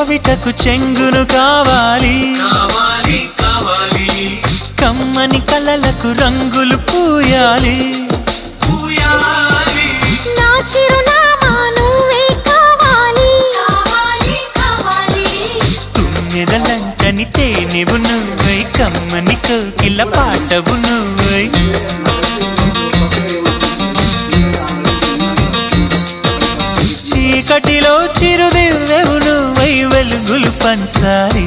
కవితకు చెంగును కావాలి కమ్మని కలలకు రంగులు పూయాలి నా చిరునామా నువ్వే కావాలి తుమ్మెదలంకని తేనెవు నువ్వై కమ్మని కోకిల పాటవు నువ్వై చీకటిలో చిరుదివ్వెవు నువ్వై వెలుగులు పంచాలి